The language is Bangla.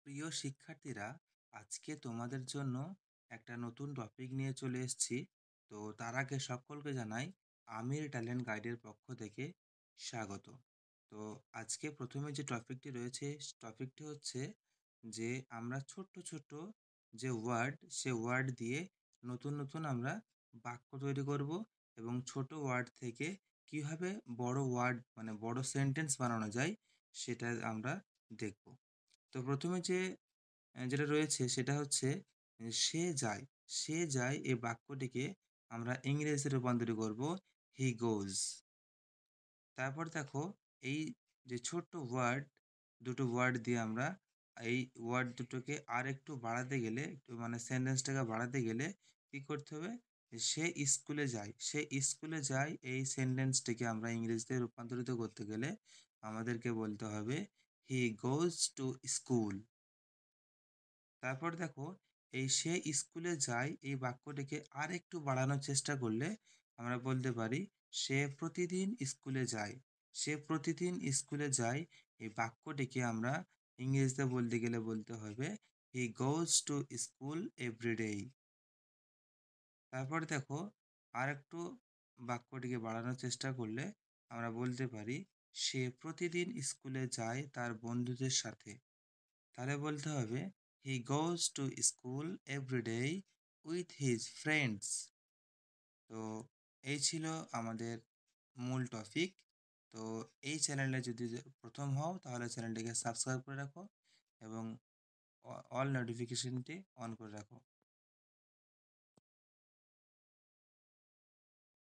প্রিয় শিক্ষার্থীরা, আজকে তোমাদের জন্য একটা নতুন টপিক নিয়ে চলে এসেছি। তো তার আগে সকলকে জানাই আমির ট্যালেন্ট গাইডের পক্ষ থেকে স্বাগত। তো আজকে প্রথমে যে টপিকটি রয়েছে, টপিকটি হচ্ছে যে আমরা ছোট্ট ছোট্ট যে ওয়ার্ড, সে ওয়ার্ড দিয়ে নতুন নতুন আমরা বাক্য তৈরি করব এবং ছোট ওয়ার্ড থেকে কিভাবে বড় ওয়ার্ড মানে বড় সেন্টেন্স বানানো যায় সেটা আমরা দেখব। তো প্রথমে যেটা রয়েছে সেটা হচ্ছে সে যায়। সে যায় এই বাক্যটিকে আমরা ইংরেজিতে রূপান্তরিত করব হি গোজ। তারপর দেখো, এই যে ছোট্ট ওয়ার্ড, দুটো ওয়ার্ড দিয়ে আমরা এই ওয়ার্ড দুটোকে আর একটু বাড়াতে গেলে, একটু মানে সেন্টেন্সটাকে বাড়াতে গেলে কি করতে হবে? সে স্কুলে যায়। সে স্কুলে যায় এই সেন্টেন্সটিকে আমরা ইংরেজিতে রূপান্তরিত করতে গেলে আমাদেরকে বলতে হবে হি গোজ টু স্কুল। তারপর দেখো, এই সে স্কুলে যায় এই বাক্যটিকে আর একটু বাড়ানোর চেষ্টা করলে আমরা বলতে পারি সে প্রতিদিন স্কুলে যায়। সে প্রতিদিন স্কুলে যায় এই বাক্যটিকে আমরা ইংরেজিতে বলতে গেলে বলতে হবে he goes to school everyday. তারপর দেখো, আর একটু বাক্যটিকে বাড়ানোর চেষ্টা করলে আমরা বলতে পারি সে প্রতিদিন স্কুলে যায় তার বন্ধুদের সাথে। তাহলে বলতে হবে he goes to school everyday with his friends. তো এই ছিল আমাদের মূল টপিক। তো এই চ্যানেলে যদি প্রথম হও তাহলে চ্যানেলটিকে সাবস্ক্রাইব করে রাখো এবং অল নোটিফিকেশনটি অন করে রাখো।